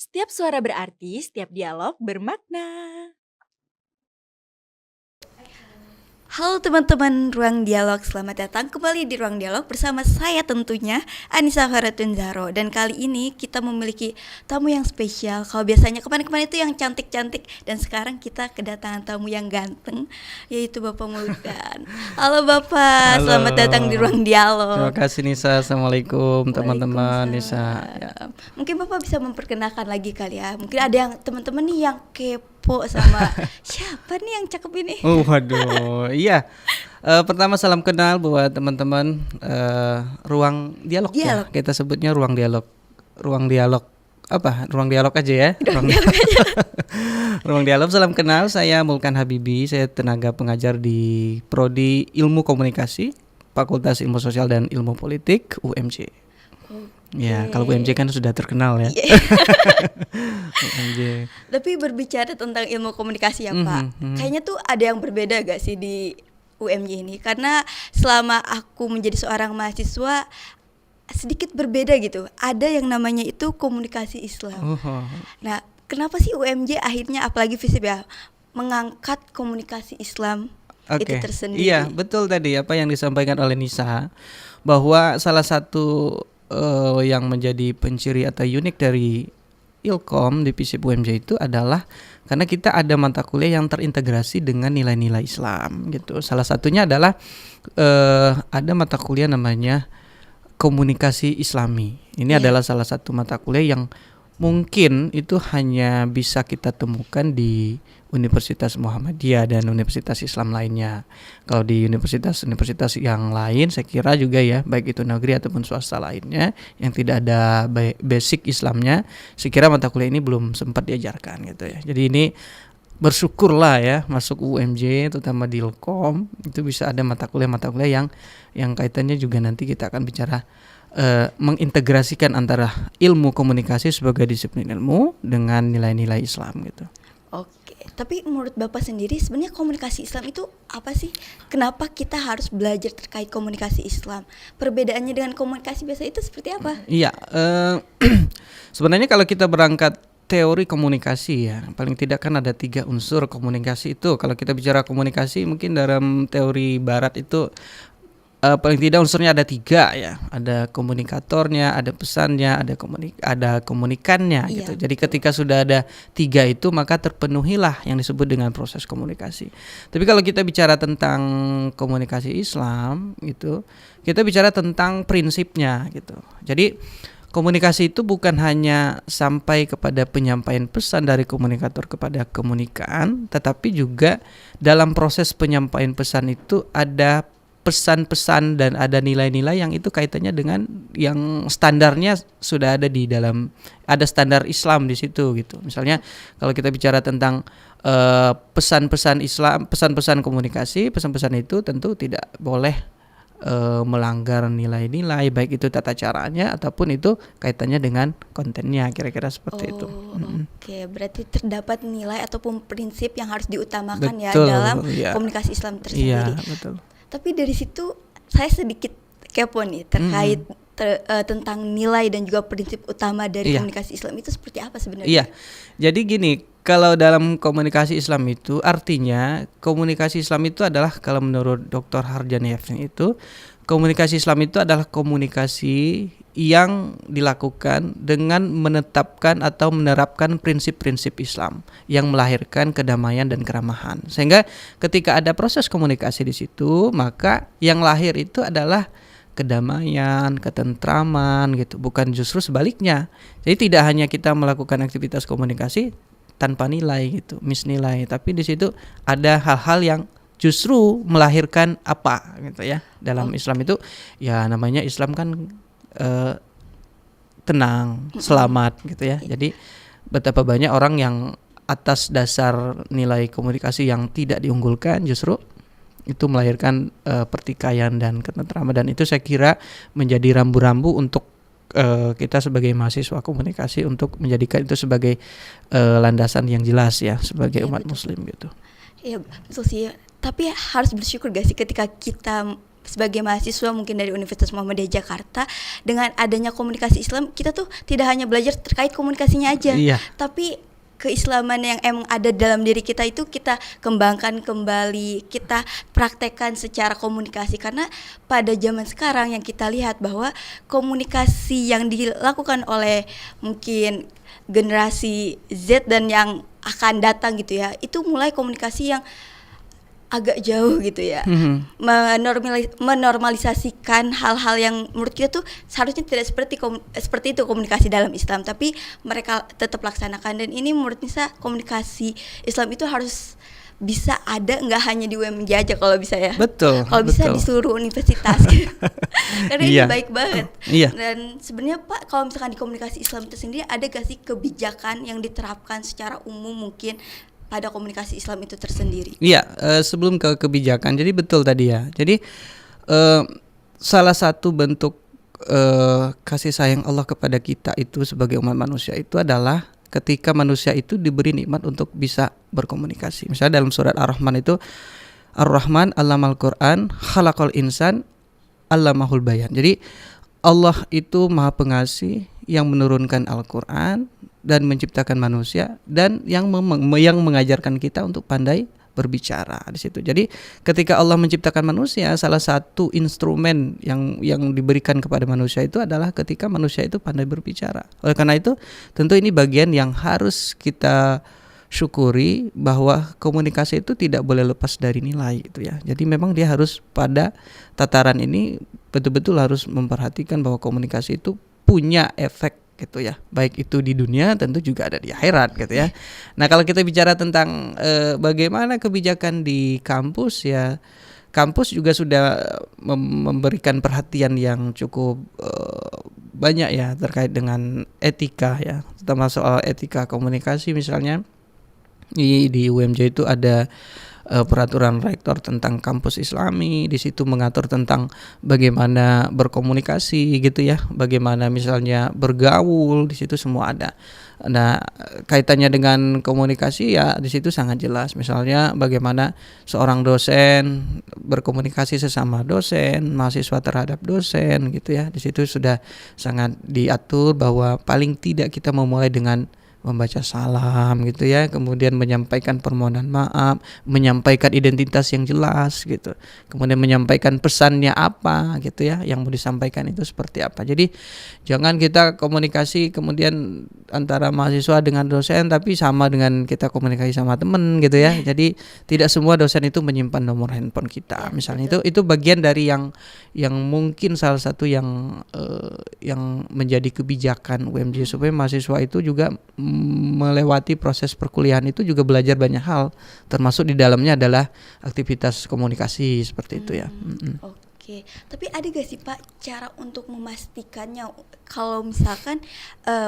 Setiap suara berarti, setiap dialog bermakna. Halo teman-teman Ruang Dialog, selamat datang kembali di Ruang Dialog bersama saya tentunya Anissa Faratun Zahro. Dan kali ini kita memiliki tamu yang spesial. Kalau biasanya kemarin-kemarin itu yang cantik-cantik, dan sekarang kita kedatangan tamu yang ganteng, yaitu Bapak Mulkan. Halo Bapak, Halo. selamat datang di Ruang Dialog. Terima kasih Nisa. Assalamualaikum teman-teman Nisa. Ya. Mungkin Bapak bisa memperkenalkan lagi kali ya. Mungkin ada yang teman-teman nih yang kepo sama siapa nih yang cakep ini. Waduh, iya. Pertama salam kenal buat teman-teman Ruang Dialog, Dialog. ya. Kita sebutnya Ruang Dialog. Ruang Dialog apa? Ruang Dialog aja ya. Ruang Dialog, salam kenal. Saya Mulkan Habibi. Saya tenaga pengajar di Prodi Ilmu Komunikasi, Fakultas Ilmu Sosial dan Ilmu Politik UMJ. Ya, kalau UMJ kan sudah terkenal ya. UMJ. Tapi berbicara tentang ilmu komunikasi ya Pak, kayaknya tuh ada yang berbeda gak sih di UMY ini? Karena selama aku menjadi seorang mahasiswa sedikit berbeda gitu. Ada yang namanya itu komunikasi Islam. Nah, kenapa sih UMJ akhirnya, apalagi FISIP ya, mengangkat komunikasi Islam itu tersendiri? Iya, betul tadi apa yang disampaikan oleh Nisa, bahwa salah satu yang menjadi penciri atau unik dari Ilkom di FISIP UMJ itu adalah karena kita ada mata kuliah yang terintegrasi dengan nilai-nilai Islam gitu. Salah satunya adalah ada mata kuliah namanya komunikasi Islami. Ini adalah salah satu mata kuliah yang mungkin itu hanya bisa kita temukan di Universitas Muhammadiyah dan universitas Islam lainnya. Kalau di universitas-universitas yang lain saya kira juga ya, baik itu negeri ataupun swasta lainnya yang tidak ada basic Islamnya, saya kira mata kuliah ini belum sempat diajarkan gitu ya. Jadi ini bersyukurlah ya masuk UMJ terutama di Ilkom itu bisa ada mata kuliah yang kaitannya juga nanti kita akan bicara mengintegrasikan antara ilmu komunikasi sebagai disiplin ilmu dengan nilai-nilai Islam gitu. Oke, tapi menurut Bapak sendiri sebenarnya komunikasi Islam itu apa sih? Kenapa kita harus belajar terkait komunikasi Islam? Perbedaannya dengan komunikasi biasa itu seperti apa? Iya, sebenarnya kalau kita berangkat teori komunikasi ya, paling tidak kan ada 3 unsur komunikasi itu. Kalau kita bicara komunikasi mungkin dalam teori barat itu paling tidak unsurnya ada 3 ya, ada komunikatornya, ada pesannya, ada komunikannya gitu. Jadi ketika sudah ada 3 itu maka terpenuhilah yang disebut dengan proses komunikasi. Tapi kalau kita bicara tentang komunikasi Islam gitu, kita bicara tentang prinsipnya gitu. Jadi komunikasi itu bukan hanya sampai kepada penyampaian pesan dari komunikator kepada komunikan, tetapi juga dalam proses penyampaian pesan itu ada pesan-pesan dan ada nilai-nilai yang itu kaitannya dengan yang standarnya sudah ada di dalam, ada standar Islam di situ gitu. Misalnya kalau kita bicara tentang pesan-pesan Islam, pesan-pesan komunikasi, pesan-pesan itu tentu tidak boleh melanggar nilai-nilai, baik itu tata caranya ataupun itu kaitannya dengan kontennya, kira-kira seperti itu. Oke, berarti terdapat nilai ataupun prinsip yang harus diutamakan Betul, ya dalam ya. komunikasi Islam tersendiri. Iya, betul. Tapi dari situ saya sedikit kepo nih terkait tentang nilai dan juga prinsip utama dari komunikasi Islam itu seperti apa sebenarnya? Iya, jadi gini, kalau dalam komunikasi Islam itu artinya komunikasi Islam itu adalah, kalau menurut Dr. Harjani Yassin itu, komunikasi Islam itu adalah komunikasi yang dilakukan dengan menetapkan atau menerapkan prinsip-prinsip Islam yang melahirkan kedamaian dan keramahan. Sehingga ketika ada proses komunikasi di situ, maka yang lahir itu adalah kedamaian, ketentraman gitu, bukan justru sebaliknya. Jadi tidak hanya kita melakukan aktivitas komunikasi tanpa nilai gitu, misnilai, tapi di situ ada hal-hal yang justru melahirkan apa gitu ya. Dalam Islam itu ya namanya Islam kan tenang, selamat gitu ya. Jadi betapa banyak orang yang atas dasar nilai komunikasi yang tidak diunggulkan justru itu melahirkan pertikaian dan ketentraman, dan itu saya kira menjadi rambu-rambu untuk kita sebagai mahasiswa komunikasi untuk menjadikan itu sebagai landasan yang jelas ya sebagai umat muslim gitu. Iya betul sih. Tapi harus bersyukur gak sih ketika kita sebagai mahasiswa mungkin dari Universitas Muhammadiyah Jakarta, dengan adanya komunikasi Islam, kita tuh tidak hanya belajar terkait komunikasinya aja, tapi keislaman yang emang ada dalam diri kita itu kita kembangkan kembali, kita praktekkan secara komunikasi. Karena pada zaman sekarang yang kita lihat bahwa komunikasi yang dilakukan oleh mungkin generasi Z dan yang akan datang gitu ya, itu mulai komunikasi yang agak jauh gitu ya, menormalisasikan hal-hal yang menurut kita tuh seharusnya tidak seperti itu komunikasi dalam Islam, tapi mereka tetap laksanakan. Dan ini menurut Nisa, komunikasi Islam itu harus bisa ada, nggak hanya di UMJ aja kalau bisa ya. Betul. Kalau bisa di seluruh universitas. Karena ini baik banget. Dan sebenarnya Pak, kalau misalkan di komunikasi Islam itu sendiri, ada gak sih kebijakan yang diterapkan secara umum mungkin pada komunikasi Islam itu tersendiri? Iya, sebelum ke kebijakan, jadi betul tadi ya. Jadi salah satu bentuk kasih sayang Allah kepada kita itu sebagai umat manusia itu adalah ketika manusia itu diberi nikmat untuk bisa berkomunikasi. Misalnya dalam surat Ar-Rahman itu, Ar-Rahman allamal Qur'an, khalaqal insan, allamahul bayan. Jadi Allah itu Maha Pengasih yang menurunkan Al-Qur'an dan menciptakan manusia, dan yang mengajarkan kita untuk pandai berbicara di situ. Jadi ketika Allah menciptakan manusia, salah satu instrumen yang diberikan kepada manusia itu adalah ketika manusia itu pandai berbicara. Oleh karena itu, tentu ini bagian yang harus kita syukuri, bahwa komunikasi itu tidak boleh lepas dari nilai gitu ya. Jadi memang dia harus pada tataran ini betul-betul harus memperhatikan bahwa komunikasi itu punya efek gitu ya, baik itu di dunia tentu juga ada di akhirat gitu ya. Nah, kalau kita bicara tentang bagaimana kebijakan di kampus ya, kampus juga sudah memberikan perhatian yang cukup banyak ya terkait dengan etika ya, terutama soal etika komunikasi. Misalnya di UMJ itu ada peraturan rektor tentang kampus Islami. Di situ mengatur tentang bagaimana berkomunikasi gitu ya, bagaimana misalnya bergaul, di situ semua ada. Nah, kaitannya dengan komunikasi ya di situ sangat jelas. Misalnya bagaimana seorang dosen berkomunikasi sesama dosen, mahasiswa terhadap dosen gitu ya. Di situ sudah sangat diatur bahwa paling tidak kita memulai dengan membaca salam gitu ya, kemudian menyampaikan permohonan maaf, menyampaikan identitas yang jelas gitu, kemudian menyampaikan pesannya apa gitu ya, yang mau disampaikan itu seperti apa. Jadi jangan kita komunikasi kemudian antara mahasiswa dengan dosen tapi sama dengan kita komunikasi sama temen gitu ya. Jadi tidak semua dosen itu menyimpan nomor handphone kita misalnya. Itu bagian dari yang mungkin salah satu yang menjadi kebijakan UMJ, supaya mahasiswa itu juga melewati proses perkuliahan itu juga belajar banyak hal, termasuk di dalamnya adalah aktivitas komunikasi seperti itu ya. Oke, tapi ada gak sih Pak cara untuk memastikannya kalau misalkan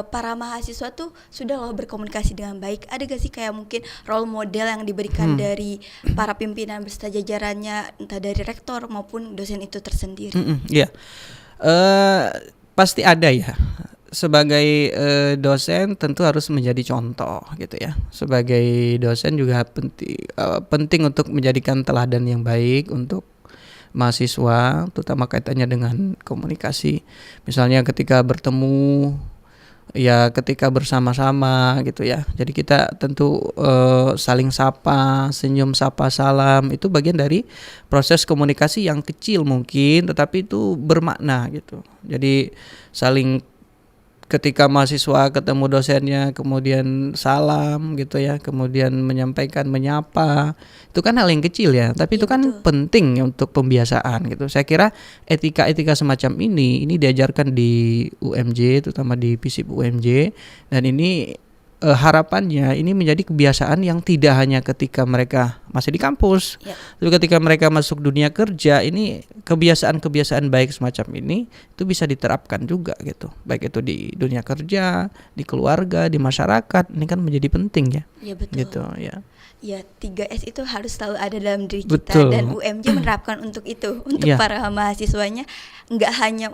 para mahasiswa tuh sudah loh berkomunikasi dengan baik? Ada gak sih kayak mungkin role model yang diberikan dari para pimpinan beserta jajarannya, entah dari rektor maupun dosen itu tersendiri? Iya, pasti ada ya. Sebagai dosen tentu harus menjadi contoh gitu ya. Sebagai dosen juga penting untuk menjadikan teladan yang baik untuk mahasiswa, terutama kaitannya dengan komunikasi. Misalnya ketika bertemu ya, ketika bersama-sama gitu ya. Jadi kita tentu saling sapa, senyum, sapa, salam, itu bagian dari proses komunikasi yang kecil mungkin, tetapi itu bermakna gitu. Jadi saling, ketika mahasiswa ketemu dosennya kemudian salam gitu ya, kemudian menyampaikan, menyapa, itu kan hal yang kecil ya, tapi itu kan penting untuk pembiasaan gitu. Saya kira etika semacam ini diajarkan di UMJ, terutama di FISIP UMJ, dan ini harapannya ini menjadi kebiasaan yang tidak hanya ketika mereka masih di kampus, tapi ketika mereka masuk dunia kerja, ini kebiasaan-kebiasaan baik semacam ini itu bisa diterapkan juga gitu, baik itu di dunia kerja, di keluarga, di masyarakat. Ini kan menjadi penting ya. Iya betul. Gitu ya. Ya, 3S itu harus selalu ada dalam diri kita, dan UMJ menerapkan untuk itu, untuk para mahasiswanya, nggak hanya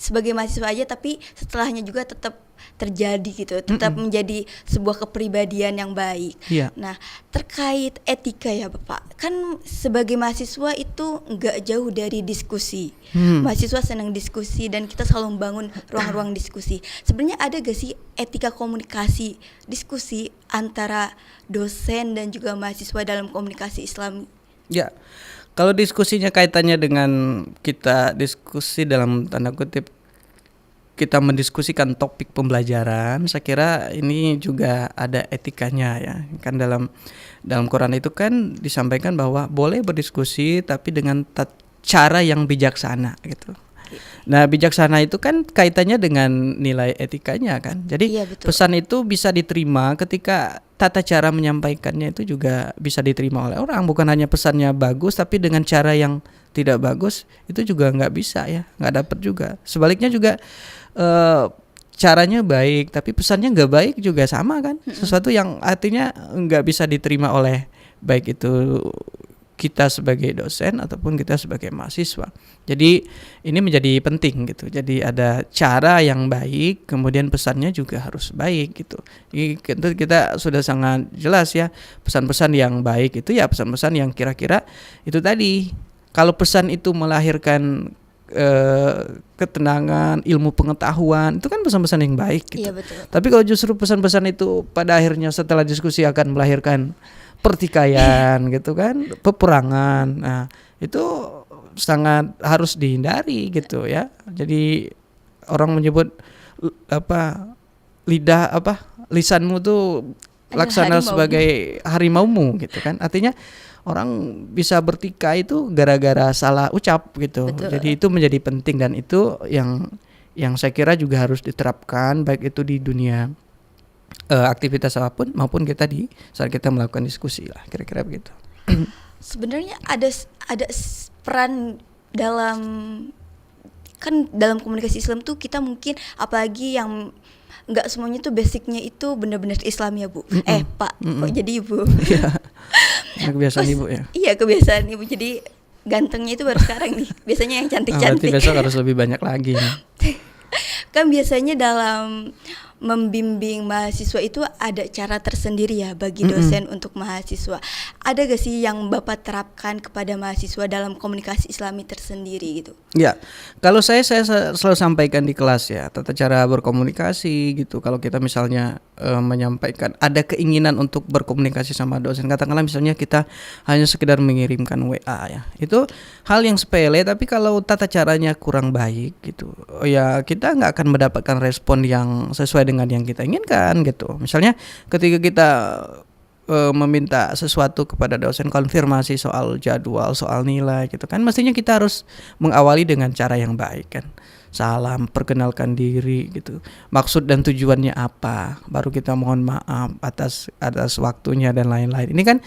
sebagai mahasiswa aja, tapi setelahnya juga tetap terjadi gitu, tetap menjadi sebuah kepribadian yang baik. Iya. Nah, terkait etika ya Bapak, kan sebagai mahasiswa itu nggak jauh dari diskusi. Mahasiswa senang diskusi dan kita selalu membangun ruang-ruang diskusi. Sebenarnya ada gak sih etika komunikasi diskusi antara dosen dan juga mahasiswa dalam komunikasi Islam? Ya, kalau diskusinya kaitannya dengan kita diskusi dalam tanda kutip, kita mendiskusikan topik pembelajaran, saya kira ini juga ada etikanya ya. Kan dalam Quran itu kan disampaikan bahwa boleh berdiskusi tapi dengan cara yang bijaksana gitu. Nah, bijaksana itu kan kaitannya dengan nilai etikanya kan. Jadi Iya, betul. pesan itu bisa diterima ketika tata cara menyampaikannya itu juga bisa diterima oleh orang. Bukan hanya pesannya bagus, tapi dengan cara yang tidak bagus itu juga nggak bisa ya, nggak dapat juga. Sebaliknya juga caranya baik, tapi pesannya nggak baik juga sama kan. Sesuatu yang artinya nggak bisa diterima oleh baik itu kita sebagai dosen ataupun kita sebagai mahasiswa. Jadi ini menjadi penting gitu. Jadi ada cara yang baik, kemudian pesannya juga harus baik gitu. Ini kita sudah sangat jelas ya, pesan-pesan yang baik itu ya pesan-pesan yang kira-kira itu tadi. Kalau pesan itu melahirkan ketenangan, ilmu pengetahuan, itu kan pesan-pesan yang baik gitu. Iya, betul. Tapi kalau justru pesan-pesan itu pada akhirnya setelah diskusi akan melahirkan pertikaian gitu kan, peperangan. Nah, itu sangat harus dihindari gitu ya. Jadi orang menyebut lisanmu tuh laksana harimau. sebagai harimaumu gitu kan. Artinya orang bisa bertikai itu gara-gara salah ucap gitu. Betul. Jadi itu menjadi penting dan itu yang saya kira juga harus diterapkan baik itu di dunia aktivitas apapun maupun kita saat kita melakukan diskusi lah, kira-kira begitu. Sebenarnya ada peran dalam komunikasi Islam tuh kita mungkin apalagi yang nggak semuanya tuh basicnya itu benar-benar Islam ya Bu. Pak, kok jadi Ibu? Iya. Kebiasaan Ibu ya. Iya, kebiasaan Ibu. Jadi gantengnya itu baru sekarang nih. Biasanya yang Berarti cantik-cantik. besok harus lebih banyak lagi nih. Kan biasanya dalam membimbing mahasiswa itu ada cara tersendiri ya bagi dosen untuk mahasiswa. Ada gak sih yang Bapak terapkan kepada mahasiswa dalam komunikasi Islami tersendiri gitu? Ya, kalau saya selalu sampaikan di kelas ya, tata cara berkomunikasi gitu. Kalau kita misalnya menyampaikan ada keinginan untuk berkomunikasi sama dosen, katakanlah misalnya kita hanya sekedar mengirimkan WA ya, itu hal yang sepele, tapi kalau tata caranya kurang baik gitu, ya kita nggak akan mendapatkan respon yang sesuai dengan yang kita inginkan gitu. Misalnya ketika kita meminta sesuatu kepada dosen, konfirmasi soal jadwal, soal nilai gitu kan, mestinya kita harus mengawali dengan cara yang baik kan. Salam, perkenalkan diri gitu, maksud dan tujuannya apa, baru kita mohon maaf atas waktunya dan lain-lain. Ini kan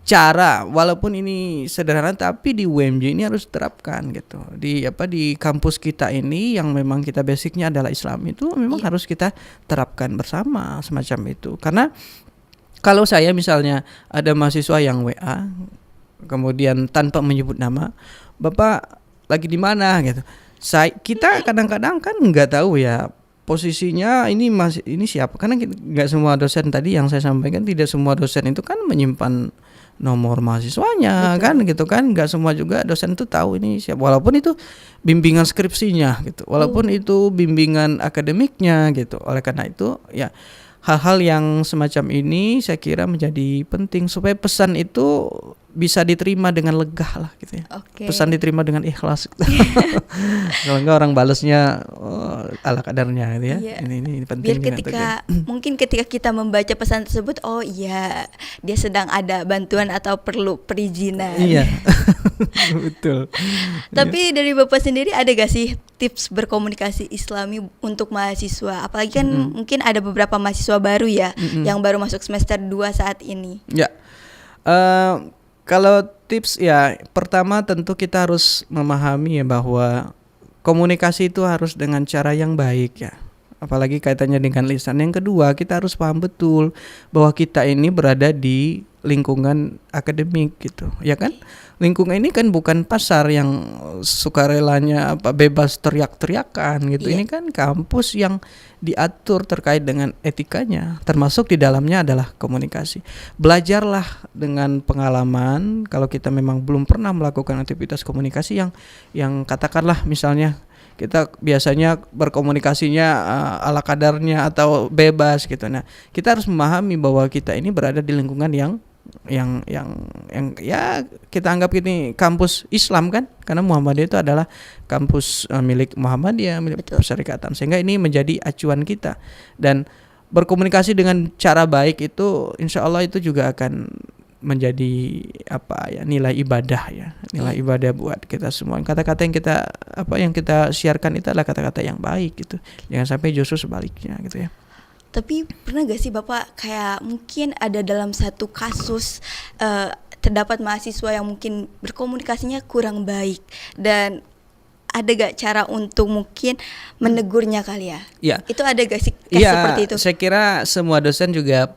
cara, walaupun ini sederhana tapi di UMJ ini harus diterapkan gitu. Di kampus kita ini yang memang kita basicnya adalah Islam, itu memang harus kita terapkan bersama semacam itu. Karena kalau saya misalnya ada mahasiswa yang WA kemudian tanpa menyebut nama, Bapak lagi di mana gitu. Kita kadang-kadang kan nggak tahu ya posisinya ini siapa, karena nggak semua dosen tadi yang saya sampaikan, tidak semua dosen itu kan menyimpan nomor mahasiswanya. Betul. Kan gitu kan, nggak semua juga dosen itu tahu ini siapa, walaupun itu bimbingan skripsinya gitu, walaupun itu bimbingan akademiknya gitu. Oleh karena itu ya hal-hal yang semacam ini saya kira menjadi penting supaya pesan itu bisa diterima dengan lega lah gitu ya. Okay. Pesan diterima dengan ikhlas. Kalau enggak orang balasnya ala kadarnya gitu ya. Iya. Ini penting. Biar mungkin ketika kita membaca pesan tersebut, oh iya dia sedang ada bantuan atau perlu perizinan. Iya. Betul. Tapi dari Bapak sendiri ada gak sih tips berkomunikasi Islami untuk mahasiswa? Apalagi kan mungkin ada beberapa mahasiswa baru ya yang baru masuk semester 2 saat ini. Ya. Kalau tips ya, pertama tentu kita harus memahami ya bahwa komunikasi itu harus dengan cara yang baik ya. apalagi kaitannya dengan lisan. Yang kedua, kita harus paham betul bahwa kita ini berada di lingkungan akademik gitu, ya kan? Lingkungan ini kan bukan pasar yang sukarelanya bebas teriak-teriakan gitu. Iya. Ini kan kampus yang diatur terkait dengan etikanya, termasuk di dalamnya adalah komunikasi. Belajarlah dengan pengalaman. Kalau kita memang belum pernah melakukan aktivitas komunikasi yang katakanlah misalnya kita biasanya berkomunikasinya ala kadarnya atau bebas gitu. Nah, kita harus memahami bahwa kita ini berada di lingkungan yang ya kita anggap ini kampus Islam kan, karena Muhammadiyah itu adalah kampus milik Muhammadiyah, milik Betul. persyarikatan, sehingga ini menjadi acuan kita. Dan berkomunikasi dengan cara baik itu insya Allah itu juga akan menjadi nilai ibadah ya, nilai ibadah buat kita semua. Kata-kata yang kita siarkan itu adalah kata-kata yang baik gitu, jangan sampai justru sebaliknya gitu ya. Tapi pernah gak sih Bapak kayak mungkin ada dalam satu kasus terdapat mahasiswa yang mungkin berkomunikasinya kurang baik, dan ada gak cara untuk mungkin menegurnya kali ya? Iya. Itu ada gak sih seperti itu? Saya kira semua dosen juga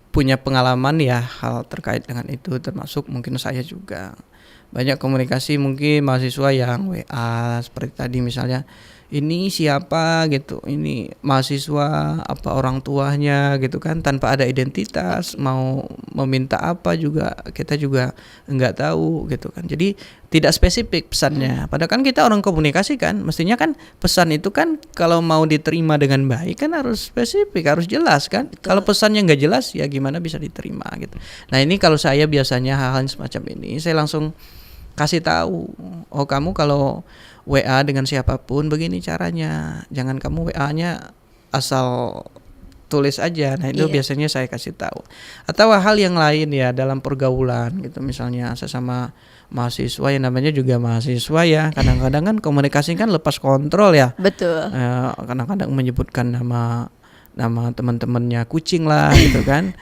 punya pengalaman ya hal terkait dengan itu, termasuk mungkin saya juga. Banyak komunikasi mungkin mahasiswa yang WA seperti tadi misalnya, ini siapa gitu, ini mahasiswa apa orang tuanya gitu kan, tanpa ada identitas, mau meminta apa juga kita juga enggak tahu gitu kan. Jadi tidak spesifik pesannya. Padahal kan kita orang komunikasi kan, mestinya kan pesan itu kan kalau mau diterima dengan baik kan harus spesifik, harus jelas kan. Kalau pesannya enggak jelas ya gimana bisa diterima gitu. Nah, ini kalau saya biasanya hal-hal semacam ini saya langsung kasih tahu, oh kamu kalau WA dengan siapapun begini caranya, jangan kamu WA-nya asal tulis aja. Nah itu biasanya saya kasih tahu. Atau hal yang lain ya dalam pergaulan gitu, misalnya sesama mahasiswa yang namanya juga mahasiswa ya, kadang-kadang kan komunikasi kan lepas kontrol ya. Betul. Kadang-kadang menyebutkan nama teman-temannya kucing lah gitu kan.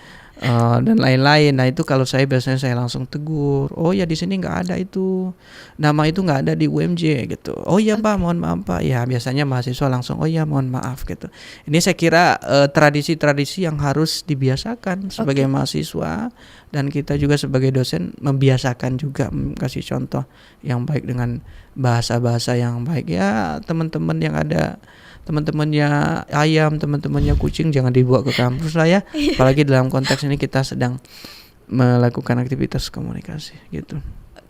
Dan lain-lain. Nah itu kalau saya biasanya saya langsung tegur, oh ya di sini nggak ada itu, nama itu nggak ada di UMJ gitu. Oh ya Pak, mohon maaf Pak. Ya biasanya mahasiswa langsung oh ya mohon maaf gitu. Ini saya kira tradisi-tradisi yang harus dibiasakan sebagai mahasiswa, dan kita juga sebagai dosen membiasakan juga, kasih contoh yang baik dengan bahasa-bahasa yang baik ya. Teman-teman yang ada, teman-temannya ayam, teman-temannya kucing jangan dibawa ke kampus lah ya. Apalagi dalam konteks ini kita sedang melakukan aktivitas komunikasi gitu.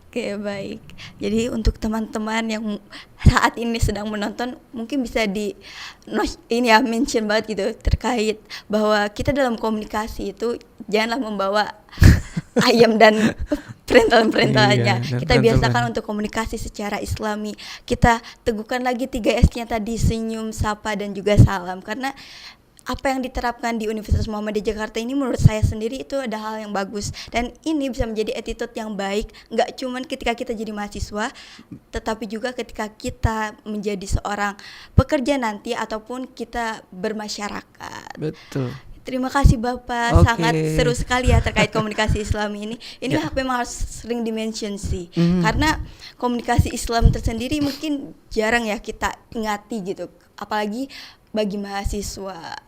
Oke, baik. Jadi untuk teman-teman yang saat ini sedang menonton, mungkin bisa mention banget gitu terkait bahwa kita dalam komunikasi itu janganlah membawa ayam dan perintalan-perintalannya. Iya, Kita biasakan untuk komunikasi secara Islami. Kita teguhkan lagi 3S-nya tadi, senyum, sapa, dan juga salam. Karena apa yang diterapkan di Universitas Muhammadiyah Jakarta ini menurut saya sendiri itu ada hal yang bagus, dan ini bisa menjadi attitude yang baik, nggak cuman ketika kita jadi mahasiswa, tetapi juga ketika kita menjadi seorang pekerja nanti ataupun kita bermasyarakat. Betul. Terima kasih Bapak, Oke. sangat seru sekali ya terkait komunikasi Islami ini. Ini memang harus sering dimention sih, karena komunikasi Islam tersendiri mungkin jarang ya kita ingati gitu, apalagi bagi mahasiswa.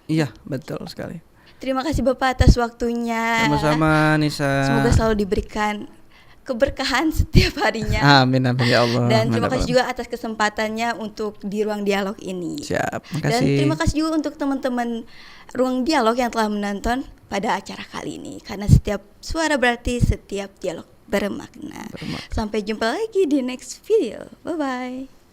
Iya betul sekali. Terima kasih Bapak atas waktunya. Sama-sama Nisa. Semoga selalu diberikan keberkahan setiap harinya. Amin amin ya Allah. Dan terima kasih juga atas kesempatannya untuk di ruang dialog ini. Siap, makasih. Dan terima kasih juga untuk teman-teman ruang dialog yang telah menonton pada acara kali ini. Karena setiap suara berarti setiap dialog bermakna. Sampai jumpa lagi di next video. Bye bye.